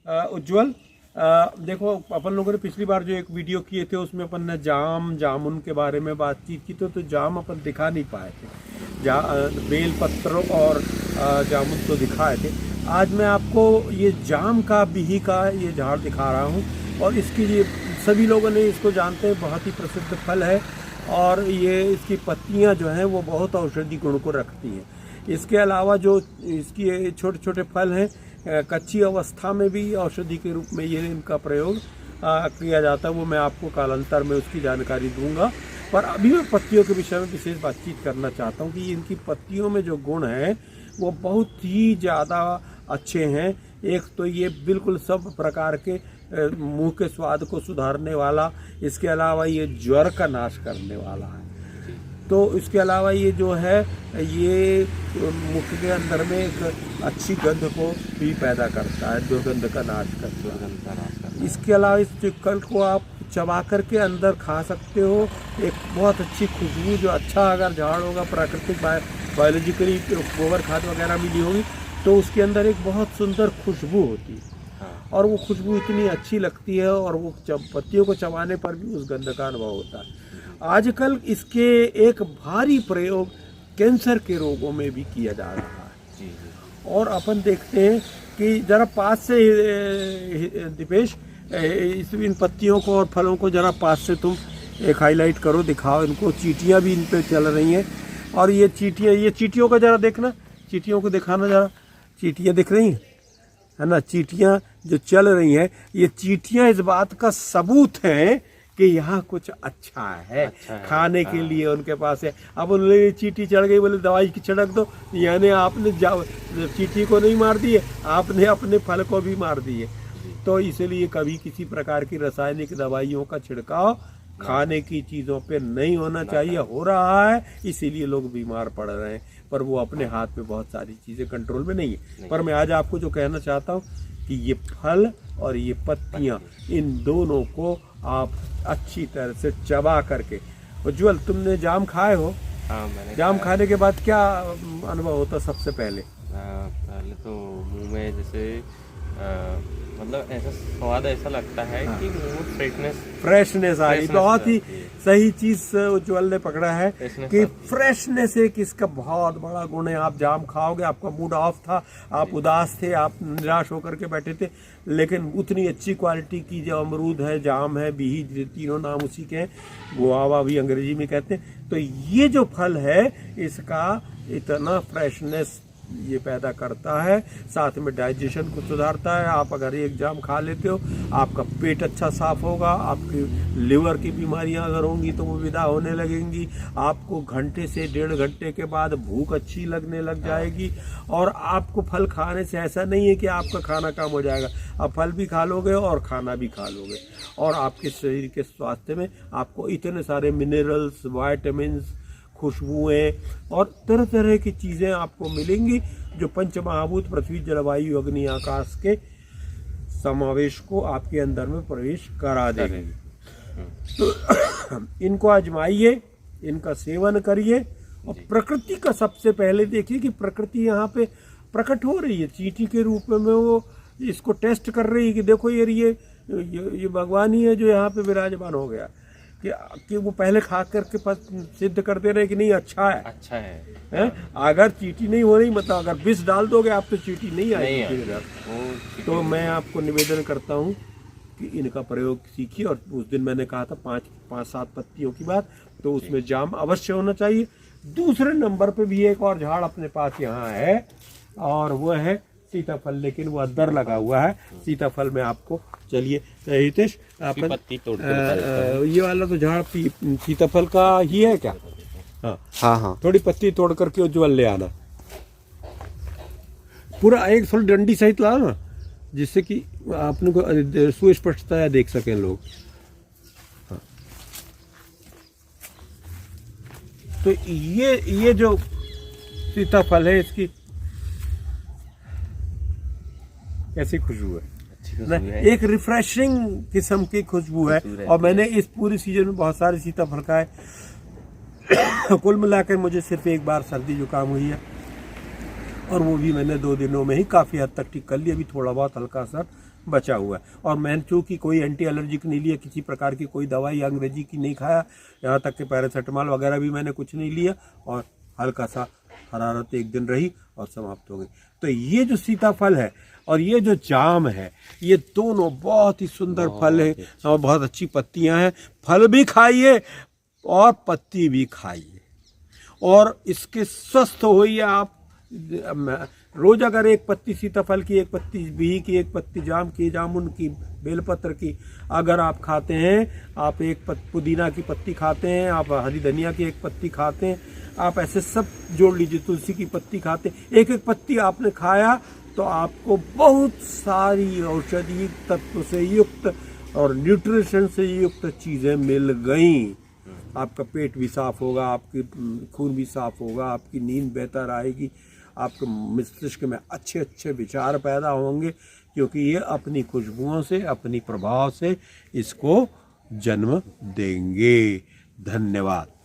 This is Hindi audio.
उज्जवल, देखो अपन लोगों ने पिछली बार जो एक वीडियो किए थे उसमें अपन ने जामुन के बारे में बातचीत की तो जाम अपन दिखा नहीं पाए थे। बेल पत्र और जामुन तो दिखाए थे। आज मैं आपको ये जाम का बिही का ये झाड़ दिखा रहा हूँ और इसकी ये सभी लोगों ने इसको जानते हैं, बहुत ही प्रसिद्ध फल है और ये इसकी पत्तियाँ जो हैं वो बहुत औषधि गुण को रखती हैं। इसके अलावा जो इसकी छोटे छोटे फल हैं, कच्ची अवस्था में भी औषधि के रूप में ये इनका प्रयोग किया जाता है, वो मैं आपको कालांतर में उसकी जानकारी दूंगा। पर अभी मैं पत्तियों के विषय में विशेष बातचीत करना चाहता हूँ कि इनकी पत्तियों में जो गुण हैं वो बहुत ही ज़्यादा अच्छे हैं। एक तो ये बिल्कुल सब प्रकार के मुंह के स्वाद को सुधारने वाला, इसके अलावा ये ज्वर का नाश करने वाला है। तो इसके अलावा ये जो है ये मुख के अंदर में एक अच्छी गंध को भी पैदा करता है, दुर्गंध का नाश करता है। इसके अलावा इस चिक्कल को आप चबा करके अंदर खा सकते हो। एक बहुत अच्छी खुशबू, जो अच्छा अगर झाड़ होगा प्राकृतिक बायोलॉजिकली गोबर खाद वगैरह मिली होगी तो उसके अंदर एक बहुत सुंदर खुशबू होती है और वो खुशबू इतनी अच्छी लगती है और वो पत्तियों को चबाने पर भी उस गंध का अनुभव होता है। आजकल इसके एक भारी प्रयोग कैंसर के रोगों में भी किया जा रहा है और अपन देखते हैं कि जरा पास से दीपेश इन पत्तियों को और फलों को जरा पास से तुम एक हाईलाइट करो, दिखाओ इनको। चींटियां भी इन पे चल रही हैं और ये चींटियों का जरा देखना, चींटियों को दिखाना जरा। चींटियां दिख रही हैं, है ना? चींटियां जो चल रही हैं, ये चींटियां इस बात का सबूत हैं कि यहाँ कुछ अच्छा है खाने के लिए उनके पास है। अब उन्होंने चींटी चढ़ गई, बोले दवाई की छिड़क दो, यानी आपने चींटी को नहीं मार दी है, आपने अपने फल को भी मार दी है। तो इसलिए कभी किसी प्रकार की रासायनिक दवाइयों का छिड़काव खाने की चीज़ों पे नहीं होना चाहिए। हो रहा है इसीलिए लोग बीमार पड़ रहे हैं, पर वो अपने हाथ में बहुत सारी चीज़ें कंट्रोल में नहीं है। पर मैं आज आपको जो कहना चाहता हूँ कि ये फल और ये पत्तियाँ, इन दोनों को आप अच्छी तरह से चबा करके। उज्जवल, तुमने जाम खाए हो? हाँ, मैंने जाम खाने के बाद क्या अनुभव होता? सबसे पहले तो मुंह में जैसे मतलब ऐसा स्वाद ऐसा लगता है कि मुंह में फ्रेशनेस आ गई। बहुत ही सही चीज उज्जवल ने पकड़ा है कि फ्रेशनेस एक इसका बहुत बड़ा गुण है। आप जाम खाओगे, आपका मूड ऑफ था, आप उदास थे, आप निराश होकर के बैठे थे, लेकिन उतनी अच्छी क्वालिटी की जो अमरूद है, जाम है, बिही, तीनों नाम उसी के हैं, गुआवा भी अंग्रेजी में कहते हैं। तो ये जो फल है इसका इतना फ्रेशनेस ये पैदा करता है, साथ में डाइजेशन को सुधारता है। आप अगर एक जाम खा लेते हो, आपका पेट अच्छा साफ होगा, आपकी लिवर की बीमारियां अगर होंगी तो वो विदा होने लगेंगी। आपको घंटे से 1.5 घंटे के बाद भूख अच्छी लगने लग जाएगी और आपको फल खाने से ऐसा नहीं है कि आपका खाना कम हो जाएगा। आप फल भी खा लोगे और खाना भी खा लोगे और आपके शरीर के स्वास्थ्य में आपको इतने सारे मिनरल्स, वाइटामिन्स, खुशबुएं और तरह तरह की चीज़ें आपको मिलेंगी जो पंच महाभूत पृथ्वी, जलवायु, अग्नि, आकाश के समावेश को आपके अंदर में प्रवेश करा देंगे। तो इनको आजमाइए, इनका सेवन करिए और प्रकृति का सबसे पहले देखिए कि प्रकृति यहाँ पे प्रकट हो रही है चींटी के रूप में। वो इसको टेस्ट कर रही है कि देखो ये भगवान ही है जो यहाँ पे विराजमान हो गया, कि वो पहले खा करके सिद्ध करते रहे कि नहीं अच्छा है? अगर चींटी नहीं हो रही, मतलब अगर विष डाल दोगे आप तो चींटी नहीं आएगी। तो मैं आपको निवेदन करता हूँ कि इनका प्रयोग सीखिए। और उस दिन मैंने कहा था 5-7 पत्तियों की बात, तो उसमें जाम अवश्य होना चाहिए। दूसरे नंबर पे भी एक और झाड़ अपने पास यहाँ है और वो है सीताफल, लेकिन वो अदर लगा हुआ है। सीताफल में आपको, चलिए हितेश, अपन पत्ती तोड़ ये वाला तो झाड़ सीताफल का ही है क्या? हाँ, थोड़ी पत्ती तोड़ करके उज्जवल ले आना, पूरा एक थोड़ी डंडी सहित लाओ ना, जिससे कि अपने को सुस्पष्टता देख सकें लोग। हाँ। तो ये जो सीताफल है इसकी कैसी खुशबू है? एक रिफ्रेशिंग किस्म की खुशबू है। और मैंने इस पूरी सीजन में बहुत सारे सीताफल खाए। कुल मिलाकर मुझे सिर्फ एक बार सर्दी जुकाम हुई है और वो भी मैंने 2 दिनों में ही काफ़ी हद तक ठीक कर लिया। अभी थोड़ा बहुत हल्का सा बचा हुआ है। और मैंने चूँकि कोई एंटी एलर्जिक नहीं लिया, किसी प्रकार की कोई दवाई अंग्रेजी की नहीं खाया, यहाँ तक कि पैरासीटामोल वगैरह भी मैंने कुछ नहीं लिया, और हल्का सा हरारत 1 दिन रही और समाप्त हो गई। तो ये जो सीताफल है और ये जो जाम है, ये दोनों बहुत ही सुंदर फल है और बहुत अच्छी पत्तियां हैं। फल भी खाइए और पत्ती भी खाइए, और इसके स्वस्थ होइए आप। रोज अगर 1 पत्ती सीताफल की, 1 पत्ती बिही की, 1 पत्ती जाम की, जामुन की, बेलपत्र की अगर आप खाते हैं, आप 1 पुदीना की पत्ती खाते हैं, आप हरी धनिया की 1 पत्ती खाते हैं, आप ऐसे सब जोड़ लीजिए, तुलसी की पत्ती खाते हैं, 1-1 पत्ती आपने खाया तो आपको बहुत सारी औषधीय तत्व से युक्त और न्यूट्रिशन से युक्त चीज़ें मिल गई। आपका पेट भी साफ होगा, आपकी खून भी साफ होगा, आपकी नींद बेहतर आएगी, आपके मस्तिष्क में अच्छे अच्छे विचार पैदा होंगे, क्योंकि ये अपनी खुशबुओं से, अपनी प्रभाव से इसको जन्म देंगे। धन्यवाद।